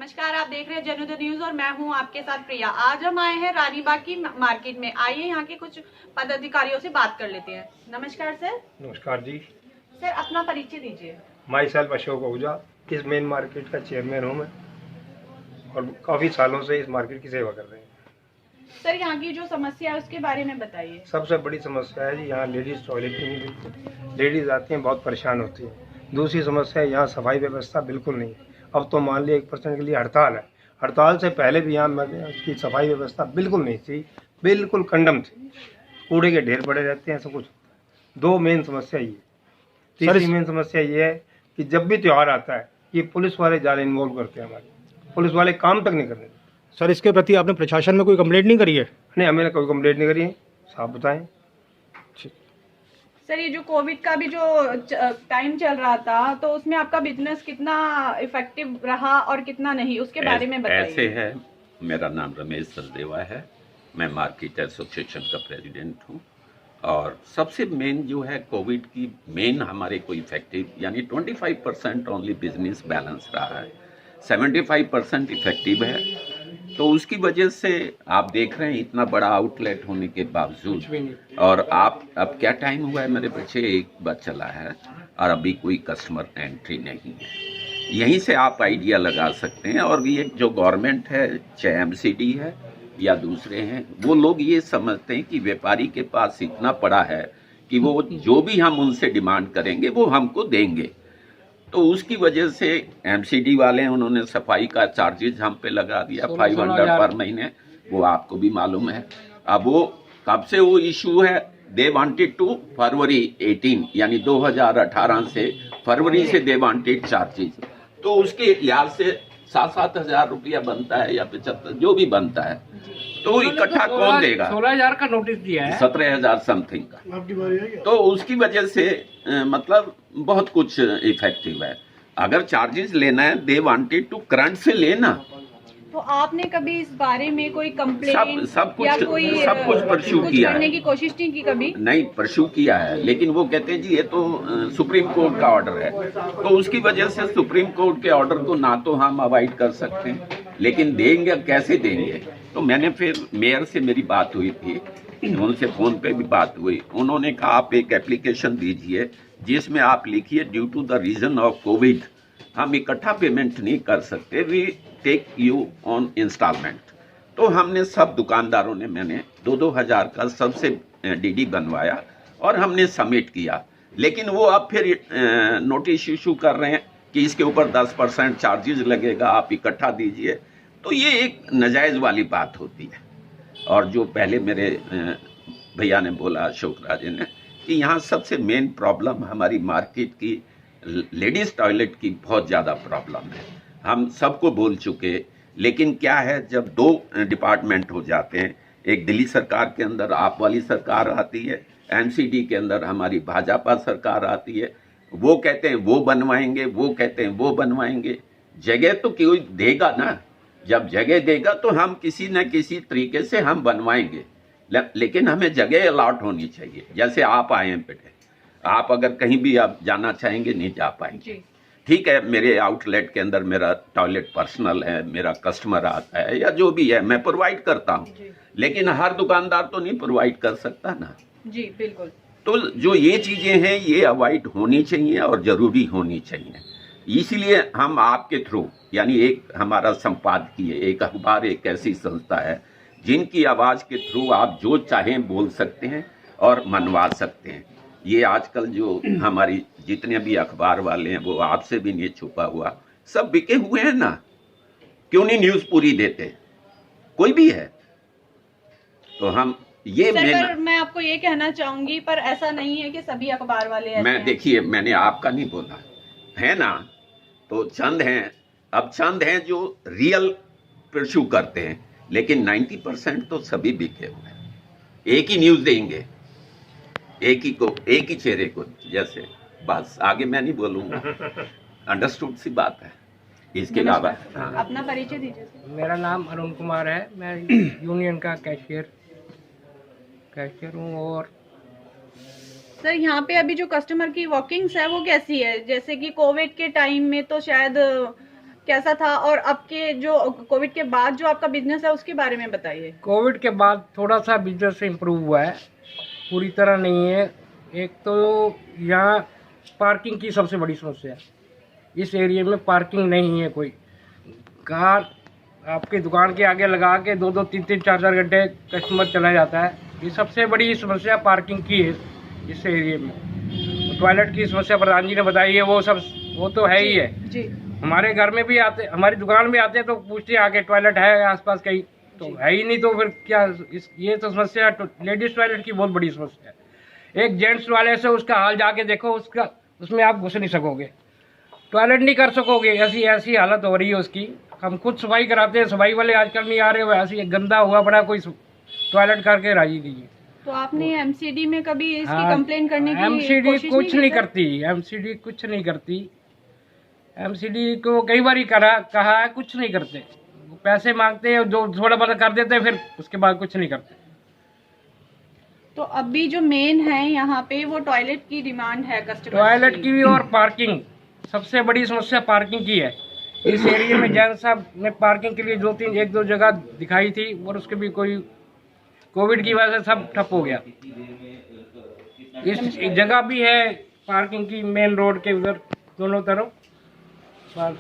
नमस्कार, आप देख रहे हैं जनोदय न्यूज और मैं हूं आपके साथ प्रिया। आज हम आए हैं रानीबाग की मार्केट में। आइए यहाँ के कुछ पदाधिकारियों से बात कर लेते हैं। नमस्कार सर। नमस्कार जी। सर अपना परिचय दीजिए। माई सेल्फ अशोक आहूजा, इस मेन मार्केट का चेयरमैन हूँ मैं और काफ़ी सालों से इस मार्केट की सेवा कर रहे हैं। सर यहाँ की जो समस्या है उसके बारे में बताइए। सबसे बड़ी समस्या है जी, यहाँ लेडीज़ टॉयलेट नहीं है बिल्कुल। लेडीज़ आती हैं बहुत परेशान होती हैं। दूसरी समस्या है यहाँ सफाई व्यवस्था बिल्कुल नहीं है। अब तो मान लिया 1% के लिए हड़ताल है। हड़ताल से पहले भी यहाँ की सफाई व्यवस्था बिल्कुल नहीं थी, बिल्कुल कंडम थी। कूड़े के ढेर पड़े रहते हैं, सब कुछ। दो मेन समस्या ये। तीसरी मेन समस्या ये है कि जब भी त्यौहार आता है ये पुलिस वाले ज़्यादा इन्वॉल्व करते हैं। हमारे पुलिस वाले काम तक नहीं करते। सर इसके प्रति आपने प्रशासन में कोई कंप्लेंट नहीं करी है? नहीं, हमें कोई कंप्लेंट नहीं करी है। साफ बताएं। सर ये जो कोविड का भी जो टाइम चल रहा था तो उसमें आपका बिजनेस कितना इफेक्टिव रहा और कितना नहीं, उसके बारे में बताइए। ऐसे है, मेरा नाम रमेश सचदेवा है, मैं मार्केट एसोसिएशन का प्रेसिडेंट हूँ। और सबसे मेन जो है कोविड की मेन हमारे को इफेक्टिव यानी 25% ओनली बिजनेस बैलेंस रहा है, 75% इफेक्टिव है। तो उसकी वजह से आप देख रहे हैं इतना बड़ा आउटलेट होने के बावजूद, और आप अब क्या टाइम हुआ है मेरे पीछे 1 बज चला है और अभी कोई कस्टमर एंट्री नहीं है। यहीं से आप आइडिया लगा सकते हैं। और ये जो गवर्नमेंट है, चाहे एमसीडी है या दूसरे हैं, वो लोग ये समझते हैं कि व्यापारी के पास इतना पड़ा है कि वो जो भी हम उनसे डिमांड करेंगे वो हमको देंगे। तो उसकी वजह से एमसीडी वाले हैं, उन्होंने सफाई का चार्जेस हम पे लगा दिया 500 पर महीने, वो आपको भी मालूम है। अब वो कब से वो इशू है, दे वांटेड टू फरवरी 18 यानी 2018 से फरवरी से दे वांटेड चार्जेस। तो उसके लिहाज से 7-7 हजार रुपया बनता है या 75 जो भी बनता है, तो इकट्ठा कौन देगा? 16,000 का नोटिस दिया है, 17,000 समथिंग का। तो उसकी वजह से मतलब बहुत कुछ इफेक्टिव है। अगर चार्जेस लेना है, दे वांटेड टू करंट से लेना। तो आपने कभी इस बारे में कोई कंप्लेंट सब कुछ परस्यू किया करने है। की कोशिश नहीं की कभी? नहीं, परस्यू किया है, लेकिन वो कहते हैं जी ये तो सुप्रीम कोर्ट का ऑर्डर है। तो उसकी वजह से सुप्रीम कोर्ट के ऑर्डर को ना तो हम अवॉइड कर सकते हैं, लेकिन देंगे कैसे देंगे? तो मैंने फिर मेयर से मेरी बात हुई थी, उनसे फोन पे भी बात हुई। उन्होंने कहा आप एक एप्लीकेशन दीजिए जिसमें आप लिखिए due to the reason of Covid हम इकट्ठा पेमेंट नहीं कर सकते, we take you on instalment. तो हमने सब दुकानदारों ने, मैंने 2-2 हजार का सबसे डीडी बनवाया और हमने सबमिट किया। लेकिन वो अब फिर नोटिस इशू कर रहे हैं कि इसके ऊपर 10% चार्जेस लगेगा, आप इकट्ठा दीजिए। तो ये एक नाजायज़ वाली बात होती है। और जो पहले मेरे भैया ने बोला, अशोक राजे ने, कि यहाँ सबसे मेन प्रॉब्लम हमारी मार्केट की लेडीज़ टॉयलेट की बहुत ज़्यादा प्रॉब्लम है। हम सबको बोल चुके, लेकिन क्या है जब 2 डिपार्टमेंट हो जाते हैं, एक दिल्ली सरकार के अंदर आप वाली सरकार आती है, एमसीडी के अंदर हमारी भाजपा सरकार आती है, वो कहते हैं वो बनवाएंगे, वो कहते हैं वो बनवाएंगे। जगह तो कोई देगा ना, जब जगह देगा तो हम किसी न किसी तरीके से हम बनवाएंगे, लेकिन हमें जगह अलॉट होनी चाहिए। जैसे आप आए हैं बेटे, आप अगर कहीं भी आप जाना चाहेंगे नहीं जा पाएंगे। ठीक है, मेरे आउटलेट के अंदर मेरा टॉयलेट पर्सनल है, मेरा कस्टमर आता है या जो भी है मैं प्रोवाइड करता हूँ, लेकिन हर दुकानदार तो नहीं प्रोवाइड कर सकता ना। जी बिल्कुल। तो जो ये चीजें हैं ये अवॉइड होनी चाहिए और जरूरी होनी चाहिए। इसीलिए हम आपके थ्रू, यानी एक हमारा संपादकीय, एक अखबार, एक ऐसी संस्था है जिनकी आवाज के थ्रू आप जो चाहें बोल सकते हैं और मनवा सकते हैं। ये आजकल जो हमारी जितने भी अखबार वाले हैं वो आपसे भी नहीं छुपा हुआ, सब बिके हुए हैं ना। क्यों नहीं न्यूज पूरी देते? कोई भी है। तो हम ये मैं आपको ये कहना चाहूंगी, पर ऐसा नहीं है कि सभी अखबार वाले ऐसे हैं। देखिए, मैंने आपका नहीं बोला है ना, तो चंद हैं, अब चंद हैं जो रियल परस्यू करते हैं, लेकिन 90% तो सभी बिके हुए हैं। एक ही न्यूज देंगे, एक ही चेहरे को, जैसे बस आगे मैं नहीं बोलूंगा। अंडरस्टूड सी बात है। इसके अलावा अपना परिचय दीजिए। मेरा नाम अरुण कुमार है, मैं यूनियन का कैशियर हूँ। और सर यहाँ पे अभी जो कस्टमर की वॉकिंग्स है वो कैसी है? जैसे कि कोविड के टाइम में तो शायद कैसा था, और अब के जो कोविड के बाद जो आपका बिजनेस है उसके बारे में बताइए। कोविड के बाद थोड़ा सा बिजनेस इम्प्रूव हुआ है, पूरी तरह नहीं है। एक तो यहाँ पार्किंग की सबसे बड़ी समस्या है, इस एरिया में पार्किंग नहीं है। कोई कार आपकी दुकान के आगे लगा के 2-2, 3-3, 4-4 घंटे कस्टमर चला जाता है। ये सबसे बड़ी समस्या पार्किंग की है इस एरिया में। टॉयलेट की समस्या प्रधान जी ने बताई है, वो तो है ही है जी। हमारे घर में भी आते, हमारी दुकान में आते हैं तो पूछते हैं आके टॉयलेट है आसपास कहीं, तो है ही नहीं, तो फिर क्या ये तो समस्या लेडीज टॉयलेट की बहुत बड़ी समस्या है। एक जेंट्स वाले से उसका हाल जाके देखो, उसमें आप घुस नहीं सकोगे, टॉयलेट नहीं कर सकोगे, ऐसी हालत हो रही है उसकी। हम खुद सफाई कराते हैं, सफाई वाले आजकल नहीं आ रहे, वैसे गंदा हुआ बड़ा, कोई टॉयलेट करके राजी नहीं है। तो आपने एमसीडी में कभी इसकी हाँ, कंप्लेन करने की एमसीडी कोशिश कुछ नहीं की, सर? करती, एमसीडी कुछ नहीं करती। एमसीडी को कई बार ही कहा है, कुछ नहीं करते। वो पैसे मांगते हैं, जो थोड़ा बहुत कर देते हैं, फिर उसके बाद कुछ नहीं करते। तो अभी जो मेन है यहाँ पे वो टॉयलेट की डिमांड है कस्टमर टॉयलेट की भी और पार्किंग, सबसे बड़ी समस्या पार्किंग की है। इस एरिया में जैन साहब ने पार्किंग के लिए 1-2 जगह दिखाई थी, और उसके भी कोई कोविड की वजह से सब ठप हो गया। इस जगह भी है पार्किंग की, मेन रोड के उधर दोनों तरफ, पर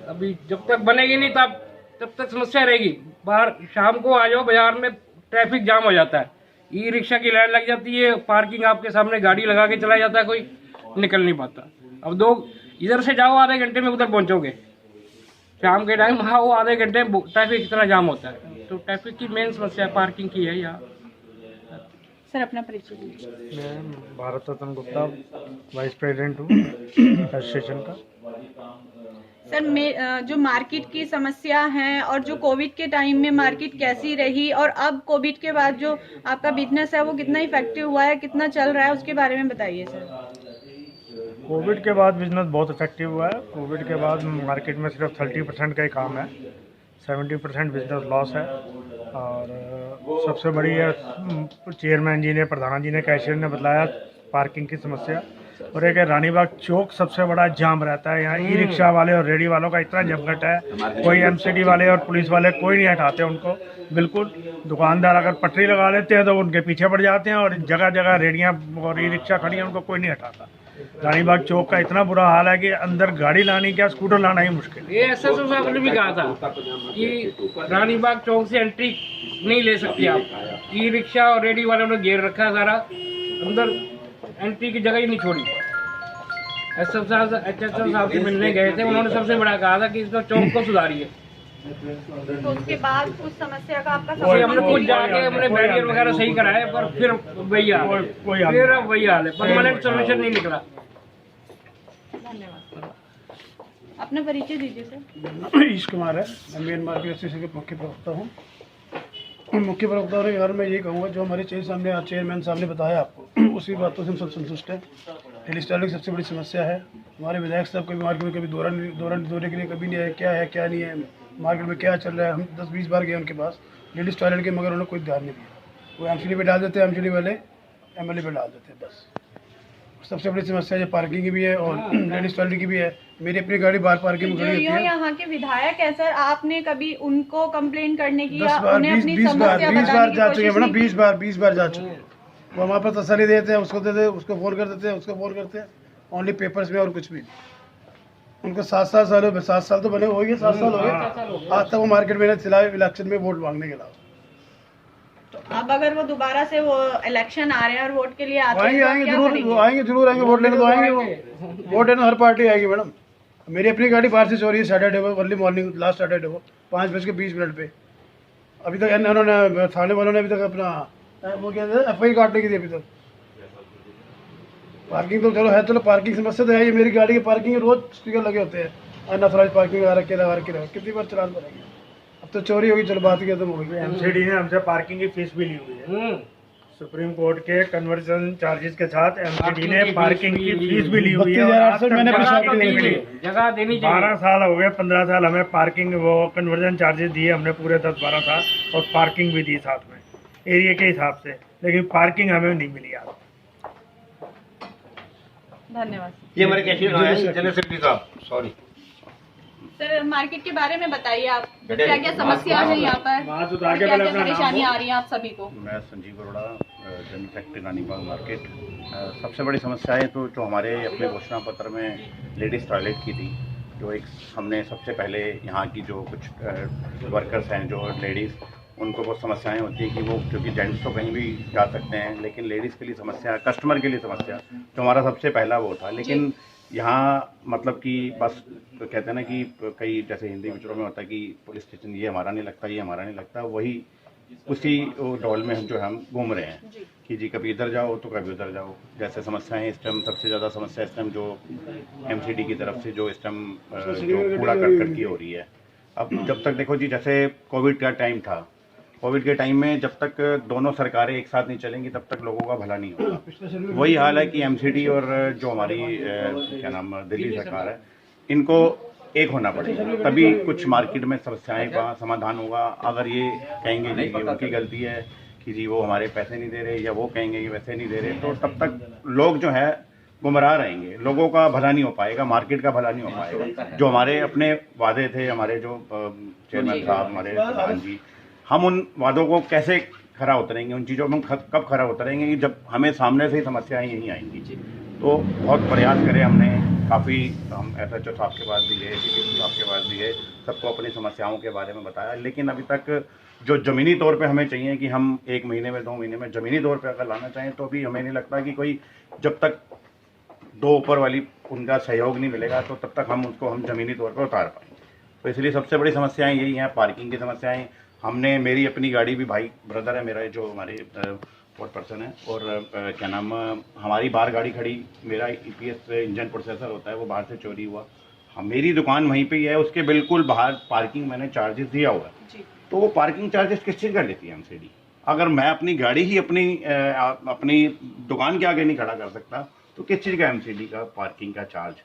अभी जब तक बनेगी नहीं तब तक समस्या रहेगी। बाहर शाम को आ जाओ, बाजार में ट्रैफिक जाम हो जाता है, ई रिक्शा की लाइन लग जाती है, पार्किंग आपके सामने गाड़ी लगा के चला जाता है, कोई निकल नहीं पाता। अब इधर से जाओ आधे घंटे में उधर पहुंचोगे, शाम के टाइम हाँ वो आधे घंटे ट्रैफिक इतना जाम होता है। तो ट्रैफिक की मेन समस्या पार्किंग की है यहाँ। सर अपना परिचय दीजिए। मैं भारत रत्न गुप्ता वाइस प्रेसिडेंट हूँ एसोसिएशन का। सर जो मार्केट की समस्या है और जो कोविड के टाइम में मार्केट कैसी रही, और अब कोविड के बाद जो आपका बिजनेस है वो कितना इफेक्टिव हुआ है, कितना चल रहा है, उसके बारे में बताइए सर। कोविड के बाद बिजनेस बहुत इफेक्टिव हुआ है। कोविड के बाद मार्केट में सिर्फ 30% का ही काम है, 70% बिजनेस लॉस है। और सबसे बड़ी है, चेयरमैन जी ने, प्रधान जी ने, कैशियर ने बताया पार्किंग की समस्या। और एक है रानीबाग चौक, सबसे बड़ा जाम रहता है यहाँ। ई रिक्शा वाले और रेडी वालों का इतना जमघट है, कोई एमसीडी वाले और पुलिस वाले कोई नहीं हटाते उनको बिल्कुल। दुकानदार अगर पटरी लगा लेते हैं तो उनके पीछे पड़ जाते हैं, और जगह जगह रेडियाँ और ई रिक्शा खड़ी हैं, उनको कोई नहीं हटाता। रानीबाग चौक का इतना बुरा हाल है कि अंदर गाड़ी लानी क्या, स्कूटर लाना ही मुश्किल है। ये एसएसओ साहब ने भी कहा था कि रानीबाग चौक से एंट्री नहीं ले सकती आप। ई रिक्शा और रेडी वालों ने घेर रखा है सारा, अंदर एंट्री की जगह ही नहीं छोड़ी। एसएसओ साहब से मिलने गए थे, उन्होंने सबसे बड़ा कहा था कि इसको चौक को सुधारिए। तो उसके बाद उस समस्या का आपका हमने खुद जाके हमने बैरियर वगैरह सही कराए, पर फिर वही हाल है, फिर अब वही हाल है, परमानेंट सोल्यूशन नहीं निकला। धन्यवाद। अपना परिचय दीजिए सर। ईश कुमार है, मैं मेन मार्केट एसोसिएशन के मुख्य प्रवक्ता हूँ। मुख्य प्रवक्ता होने के बारे में ये कहूँगा, जो हमारे चेयरमैन साहब ने बताया आपको, उसी बातों से हम सब संतुष्ट हैं। डेली स्टॉलिंग सबसे बड़ी समस्या है। हमारे विधायक साहब कभी मार्केट में कभी दौरे के लिए कभी नहीं आए, क्या है क्या नहीं है, मार्केट में क्या चल रहा है। हम 10-20 बार गए उनके पास लेडीज़ टॉयलेट के, मगर उन्होंने कोई ध्यान नहीं दिया। वो एमसीडी पे डाल देते हैं, एमसीडी वाले एमएलए पे डाल देते हैं बस। सबसे बड़ी समस्या जो पार्किंग की भी है और लेडीज टॉयलेट की भी है। मेरी अपनी गाड़ी बाहर पार्किंग में खड़ी होती है। यहाँ के विधायक है सर, आपने कभी उनको कंप्लेन करने की 10 बार 20 बार जा चुके हैं मैडम, 20 बार जा चुके हैं। वो हमारे पास तसल्ली देते हैं, उसको देते हैं, उसको फोन कर देते हैं, उसको फोन करते हैं, ओनली पेपर्स में और कुछ भी नहीं। उनको 7 साल हो गए, 7 साल तो बने हो गए, 7 साल हो गए, आज तक वो मार्केट में चलाए इलेक्शन में वोट मांगने के अलावा। तो अब अगर वो दोबारा से वो इलेक्शन आ रहे हैं और वोट के लिए आते आएंगे हैं, आएंगे जरूर, वो आएंगे जरूर आएंगे, वोट लेने तो आएंगे वो। वोट लेने हर पार्टी आएगी मैडम। मेरी अपनी गाड़ी बाहर से चोरी है सैटरडे को, अर्ली मॉर्निंग, लास्ट सैटरडे को 5:20 पे। अभी तक उन्होंने, थाने वालों ने अभी तक अपना वो क्या FI काटने की थी अभी तक। पार्किंग तो चलो है, चलो पार्किंग समस्या तो है। ये मेरी गाड़ी की पार्किंग रोज स्पीकर लगे होते हैं, अनऑथराइज्ड पार्किंग लगा रखे, कितनी बार चलान पड़ेंगे। अब तो चोरी होगी, चलो बात ही खत्म हो गई। एमसीडी ने हमसे पार्किंग की फीस भी ली हुई है। सुप्रीम कोर्ट के कन्वर्जन चार्जेस के साथ एमसीडी ने पार्किंग की फीस भी ली हुई है। मैंने जगह देनी चाहिए। 12 साल हो गए, 15 साल हमें पार्किंग वो कन्वर्जन चार्जेस दिए हमने, पूरे 10-12 साल, और पार्किंग भी दी साथ में एरिया के हिसाब से, लेकिन पार्किंग हमें नहीं मिली यार। धन्यवाद। ये हमारे कैशियर आए हैं, जनरल सेक्रेटरी साहब, सॉरी। सर मार्केट के बारे में बताइए आप, क्या क्या समस्या है यहाँ पर, क्या क्या परेशानी आ रही है आप सभी को। मैं Sanjeev Arora, general secretary Ranibagh market. सबसे बड़ी समस्या है तो जो हमारे अपने घोषणा पत्र में लेडीज़ टॉयलेट की थी, जो एक हमने सबसे पहले यहाँ की जो कुछ वर्कर्स हैं जो लेडीज़, उनको बहुत समस्याएं होती है कि वो, क्योंकि जेंट्स तो कहीं भी जा सकते हैं लेकिन लेडीज़ के लिए समस्या, कस्टमर के लिए समस्या, तो हमारा सबसे पहला वो था। लेकिन यहाँ मतलब कि बस तो कहते हैं ना कि कई जैसे हिंदी पिक्चरों में होता है कि पुलिस स्टेशन ये हमारा नहीं लगता, ये हमारा नहीं लगता, वही उसी डोल में हम जो हम घूम रहे हैं कि जी कभी इधर जाओ तो कभी उधर जाओ। जैसे समस्याएं इस टाइम, सबसे ज़्यादा समस्या इस टाइम जो एमसीडी की तरफ से जो इस टाइम जो कूड़ा करकट की हो रही है। अब जब तक देखो जी, जैसे कोविड का टाइम था, कोविड के टाइम में जब तक दोनों सरकारें एक साथ नहीं चलेंगी तब तक लोगों का भला नहीं होगा। वही हाल है कि एमसीडी और जो हमारी क्या नाम दिल्ली सरकार है, इनको एक होना पड़ेगा, तभी कुछ मार्केट में समस्याएं का समाधान होगा। अगर ये कहेंगे जी कि उनकी गलती है कि जी वो हमारे पैसे नहीं दे रहे, या वो कहेंगे कि वैसे नहीं दे रहे, तो तब तक लोग जो है गुमराह रहेंगे, लोगों का भला नहीं हो पाएगा, मार्केट का भला नहीं हो पाएगा। जो हमारे अपने वादे थे, हमारे जो चेयरमैन साहब, हमारे प्रधान जी, हम उन वादों को कैसे खरा उतरेंगे, उन चीज़ों में हम कब खरा उतरेंगे कि जब हमें सामने से ही समस्याएं यहीं आएंगी। तो बहुत प्रयास करे हमने, काफ़ी हम SHO साहब के पास भी गए, DPO साहब के पास भी गए, सबको अपनी समस्याओं के बारे में बताया, लेकिन अभी तक जो ज़मीनी तौर पे हमें चाहिए कि हम 1 महीने में 2 महीने में ज़मीनी तौर पे अगर लाना चाहें, तो अभी हमें नहीं लगता कि कोई, जब तक दो ऊपर वाली उनका सहयोग नहीं मिलेगा तो तब तक हम उसको ज़मीनी तौर पर उतार पाएंगे। तो इसलिए सबसे बड़ी समस्याएँ यही हैं, पार्किंग की समस्याएँ। हमने, मेरी अपनी गाड़ी भी, भाई ब्रदर है मेरा जो हमारे 4 पर्सन है, और क्या नाम, हमारी बाहर गाड़ी खड़ी, मेरा EPS इंजन प्रोसेसर होता है, वो बाहर से चोरी हुआ। मेरी दुकान वहीं पे ही है, उसके बिल्कुल बाहर पार्किंग मैंने चार्जेस दिया हुआ है। तो वो पार्किंग चार्जेस किस चीज़ का लेती है एमसीडी? अगर मैं अपनी गाड़ी ही अपनी दुकान के आगे नहीं खड़ा कर सकता तो किस चीज़ का एमसीडी का पार्किंग का चार्ज?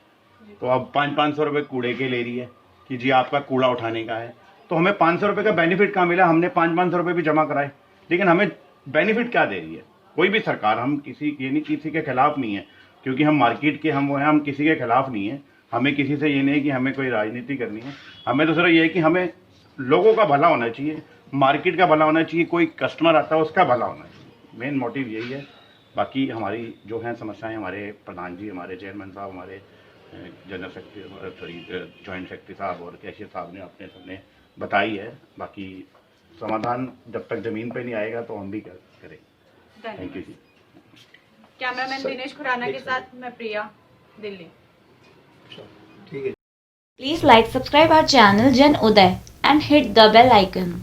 तो अब 500 रुपये कूड़े के ले रही है कि जी आपका कूड़ा उठाने का है, तो हमें 500 रुपये का बेनिफिट कहाँ मिला? हमने 500 रुपये भी जमा कराए, लेकिन हमें बेनिफिट क्या दे रही है कोई भी सरकार? हम किसी के खिलाफ नहीं है, क्योंकि हम मार्केट के हम वो हैं, हम किसी के खिलाफ नहीं है। हमें किसी से ये नहीं है कि हमें कोई राजनीति करनी है, हमें तो सिर्फ ये है कि हमें लोगों का भला होना चाहिए, मार्केट का भला होना चाहिए, कोई कस्टमर आता है उसका भला होना चाहिए। मेन मोटिव यही है। बाकी हमारी जो हैं समस्याएं, हमारे प्रधान जी, हमारे चेयरमैन साहब, हमारे जनरल सेक्रेटरी, जॉइंट सेक्रेटरी साहब और कैशियर साहब ने अपने सबने बताई है। बाकी समाधान जब तक ज़मीन पे नहीं आएगा तो हम भी करें। Thank you ji. Cameraman Dinesh Khurana के साथ मैं प्रिया, दिल्ली। ठीक है। Please like, subscribe our channel Jan Uday and hit the bell icon.